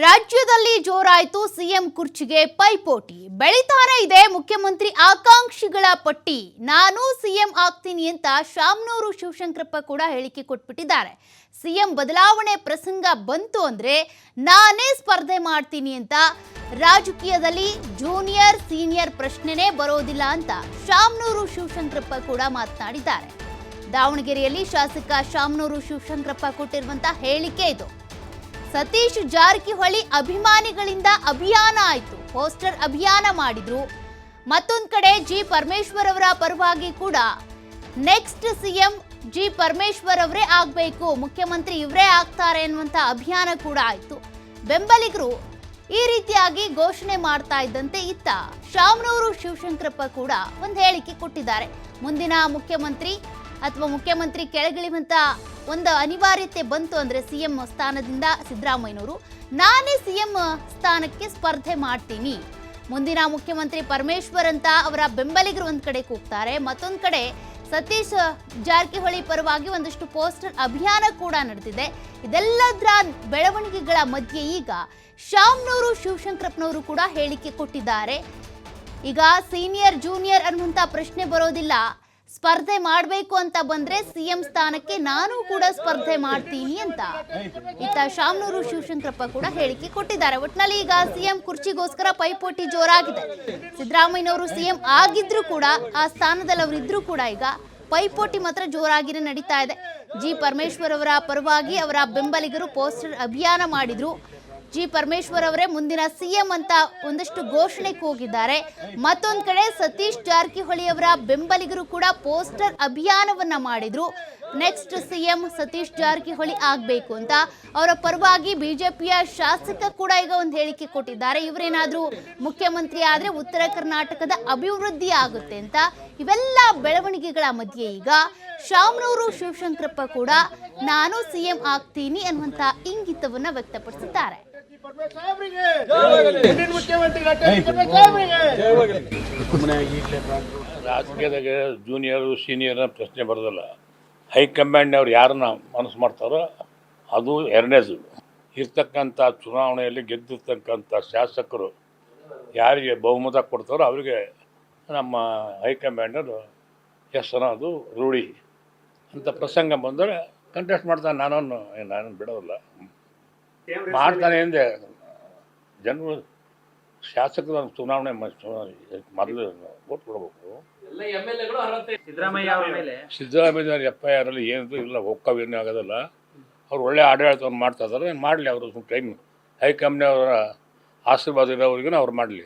ರಾಜ್ಯದಲ್ಲಿ ಜೋರಾಯಿತು ಸಿಎಂ ಕುರ್ಚಿಗೆ ಪೈಪೋಟಿ. ಬೆಳೀತಾನೆ ಇದೆ ಮುಖ್ಯಮಂತ್ರಿ ಆಕಾಂಕ್ಷಿಗಳ ಪಟ್ಟಿ. ನಾನು ಸಿಎಂ ಆಗ್ತೀನಿ ಅಂತ ಶಾಮನೂರು ಶಿವಶಂಕರಪ್ಪ ಕೂಡ ಹೇಳಿಕೆ ಕೊಟ್ಬಿಟ್ಟಿದ್ದಾರೆ. ಸಿಎಂ ಬದಲಾವಣೆ ಪ್ರಸಂಗ ಬಂತು ಅಂದ್ರೆ ನಾನೇ ಸ್ಪರ್ಧೆ ಮಾಡ್ತೀನಿ ಅಂತ. ರಾಜಕೀಯದಲ್ಲಿ ಜೂನಿಯರ್ ಸೀನಿಯರ್ ಪ್ರಶ್ನೆನೇ ಬರೋದಿಲ್ಲ ಅಂತ ಶಾಮನೂರು ಶಿವಶಂಕರಪ್ಪ ಕೂಡ ಮಾತನಾಡಿದ್ದಾರೆ. ದಾವಣಗೆರೆಯಲ್ಲಿ ಶಾಸಕ ಶಾಮನೂರು ಶಿವಶಂಕರಪ್ಪ ಕೊಟ್ಟಿರುವಂತಹ ಹೇಳಿಕೆ ಇದು. ಸತೀಶ್ ಜಾರಕಿಹೊಳಿ ಅಭಿಮಾನಿಗಳಿಂದ ಅಭಿಯಾನ ಆಯಿತು, ಪೋಸ್ಟರ್ ಅಭಿಯಾನ ಮಾಡಿದ್ರು. ಮತ್ತೊಂದು ಕಡೆ ಜಿ ಪರಮೇಶ್ವರ್ ಅವರ ಪರವಾಗಿ ಕೂಡ ನೆಕ್ಸ್ಟ್ ಸಿಎಂ ಜಿ ಪರಮೇಶ್ವರ್ ಅವರೇ ಆಗಬೇಕು, ಮುಖ್ಯಮಂತ್ರಿ ಇವರೇ ಆಗ್ತಾರೆ ಅನ್ನುವಂಥ ಅಭಿಯಾನ ಕೂಡ ಆಯಿತು. ಬೆಂಬಲಿಗರು ಈ ರೀತಿಯಾಗಿ ಘೋಷಣೆ ಮಾಡ್ತಾ ಇದ್ದಂತೆ ಇತ್ತ ಶಾಮನೂರು ಶಿವಶಂಕರಪ್ಪ ಕೂಡ ಒಂದು ಹೇಳಿಕೆ ಕೊಟ್ಟಿದ್ದಾರೆ. ಮುಂದಿನ ಮುಖ್ಯಮಂತ್ರಿ ಅಥವಾ ಮುಖ್ಯಮಂತ್ರಿ ಕೆಳಗಿಳಿಯುವಂತ ಒಂದು ಅನಿವಾರ್ಯತೆ ಬಂತು ಅಂದ್ರೆ ಸಿಎಂ ಸ್ಥಾನದಿಂದ ಸಿದ್ದರಾಮಯ್ಯನವರು ನಾನೇ ಸಿಎಂ ಸ್ಥಾನಕ್ಕೆ ಸ್ಪರ್ಧೆ ಮಾಡ್ತೀನಿ. ಮುಂದಿನ ಮುಖ್ಯಮಂತ್ರಿ ಪರಮೇಶ್ವರ್ ಅಂತ ಅವರ ಬೆಂಬಲಿಗರು ಒಂದ್ ಕಡೆ ಕೂಗ್ತಾರೆ, ಮತ್ತೊಂದ್ ಕಡೆ ಸತೀಶ್ ಜಾರಕಿಹೊಳಿ ಪರವಾಗಿ ಒಂದಷ್ಟು ಪೋಸ್ಟರ್ ಅಭಿಯಾನ ಕೂಡ ನಡೆದಿದೆ. ಇದೆಲ್ಲದರ ಬೆಳವಣಿಗೆಗಳ ಮಧ್ಯೆ ಈಗ ಶಾಮನೂರು ಶಿವಶಂಕರಪ್ಪನವರು ಕೂಡ ಹೇಳಿಕೆ ಕೊಟ್ಟಿದ್ದಾರೆ. ಈಗ ಸೀನಿಯರ್ ಜೂನಿಯರ್ ಅನ್ನುವಂತ ಪ್ರಶ್ನೆ ಬರೋದಿಲ್ಲ, ಸ್ಪರ್ಧೆ ಮಾಡಬೇಕು ಅಂತ ಬಂದ್ರೆ ಸಿಎಂ ಸ್ಥಾನಕ್ಕೆ ನಾನು ಕೂಡ ಸ್ಪರ್ಧೆ ಮಾಡ್ತೀನಿ ಅಂತ ಇತ್ತ ಶಾಮನೂರು ಶಿವಶಂಕರಪ್ಪ ಕೂಡ ಹೇಳಿಕೆ ಕೊಟ್ಟಿದ್ದಾರೆ. ಒಟ್ನಲ್ಲಿ ಈಗ ಸಿಎಂ ಕುರ್ಚಿಗೋಸ್ಕರ ಪೈಪೋಟಿ ಜೋರಾಗಿದೆ. ಸಿದ್ದರಾಮಯ್ಯನವರು ಸಿಎಂ ಆಗಿದ್ರು ಕೂಡ ಆ ಸ್ಥಾನದಲ್ಲಿ ಅವರಿದ್ರು ಕೂಡ ಈಗ ಪೈಪೋಟಿ ಮಾತ್ರ ಜೋರಾಗಿನೇ ನಡೀತಾ ಇದೆ. ಜಿ ಪರಮೇಶ್ವರ್ ಅವರ ಪರವಾಗಿ ಅವರ ಬೆಂಬಲಿಗರು ಪೋಸ್ಟರ್ ಅಭಿಯಾನ ಮಾಡಿದ್ರು. ಜಿ ಪರಮೇಶ್ವರ್ ಅವರೇ ಮುಂದಿನ ಸಿಎಂ ಅಂತ ಒಂದಷ್ಟು ಘೋಷಣೆ ಕೂಗಿದ್ದಾರೆ. ಮತ್ತೊಂದು ಕಡೆ ಸತೀಶ್ ಜಾರಕಿಹೊಳಿ ಅವರ ಬೆಂಬಲಿಗರು ಕೂಡ ಪೋಸ್ಟರ್ ಅಭಿಯಾನವನ್ನ ಮಾಡಿದ್ರು. ನೆಕ್ಸ್ಟ್ ಸಿಎಂ ಸತೀಶ್ ಜಾರಕಿಹೊಳಿ ಆಗಬೇಕು ಅಂತ ಅವರ ಪರವಾಗಿ ಬಿಜೆಪಿಯ ಶಾಸಕ ಕೂಡ ಈಗ ಒಂದು ಹೇಳಿಕೆ ಕೊಟ್ಟಿದ್ದಾರೆ. ಇವರೇನಾದ್ರೂ ಮುಖ್ಯಮಂತ್ರಿ ಆದ್ರೆ ಉತ್ತರ ಕರ್ನಾಟಕದ ಅಭಿವೃದ್ಧಿ ಆಗುತ್ತೆ ಅಂತ. ಇವೆಲ್ಲ ಬೆಳವಣಿಗೆಗಳ ಮಧ್ಯೆ ಈಗ ಶಾಮನೂರು ಶಿವಶಂಕರಪ್ಪ ಕೂಡ ನಾನು ಸಿಎಂ ಆಗ್ತೀನಿ ಅನ್ನುವಂತ ಇಂಗಿತವನ್ನ ವ್ಯಕ್ತಪಡಿಸಿದ್ದಾರೆ. ರಾಜಕೀಯದಾಗ ಜೂನಿಯರ್ ಸೀನಿಯರ್ ಪ್ರಶ್ನೆ ಬರೋದಿಲ್ಲ. ಹೈಕಮಾಂಡ್ ಅವ್ರು ಯಾರನ್ನ ಮನಸ್ಸು ಮಾಡ್ತಾರೋ ಅದು ಎರಡನೇದು. ಇರ್ತಕ್ಕಂಥ ಚುನಾವಣೆಯಲ್ಲಿ ಗೆದ್ದಿರ್ತಕ್ಕಂಥ ಶಾಸಕರು ಯಾರಿಗೆ ಬಹುಮತ ಕೊಡ್ತಾರೋ ಅವರಿಗೆ ನಮ್ಮ ಹೈಕಮಾಂಡರು ಹೆಸರು ಅದು ರೂಢಿ ಅಂತ ಪ್ರಸಂಗ ಬಂದರೆ ಕಂಟೆಸ್ಟ್ ಮಾಡ್ತಾನೆ. ನಾನು ಬಿಡೋದಿಲ್ಲ, ಮಾಡ್ತಾನೆ ಎಂದೆ. ಜನರು ಶಾಸಕರ ಚುನಾವಣೆ ಮೊದಲು ಓಟ್ ಕೊಡಬೇಕು. ಸಿದ್ದರಾಮಯ್ಯ FIR ಅಲ್ಲಿ ಏನಿದ್ರು ಇಲ್ಲ, ಒಕ್ಕವೇನೂ ಆಗೋದಿಲ್ಲ. ಅವ್ರು ಒಳ್ಳೆ ಆಡಳಿತವನ್ನು ಮಾಡ್ತಾ ಇದ್ದಾರೆ, ಮಾಡಲಿ. ಅವರು ಟೈಮ್ ಹೈಕಮಾಂಡ್ ಅವರ ಆಶೀರ್ವಾದ ಇರೋವ್ರಿಗೂ ಅವ್ರು ಮಾಡಲಿ.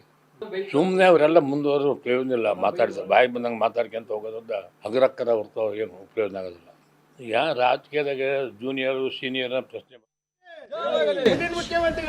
ಸುಮ್ಮನೆ ಅವರೆಲ್ಲ ಮುಂದುವರೆದು ಪ್ರಯೋಜನ ಇಲ್ಲ. ಮಾತಾಡಿದ್ರೆ ಬಾಯಿ ಬಂದಂಗೆ ಮಾತಾಡ್ಕೊಂತ ಹೋಗೋದ್ರಿಂದ ಹಗರಕ್ಕರ ಹೊರತು ಏನು ಪ್ರಯೋಜನ ಆಗೋದಿಲ್ಲ. ಈಗ ರಾಜಕೀಯದಾಗ ಜೂನಿಯರ್ ಸೀನಿಯರ್ ಪ್ರಶ್ನೆ ಮುಖ್ಯಮಂತ್ರಿ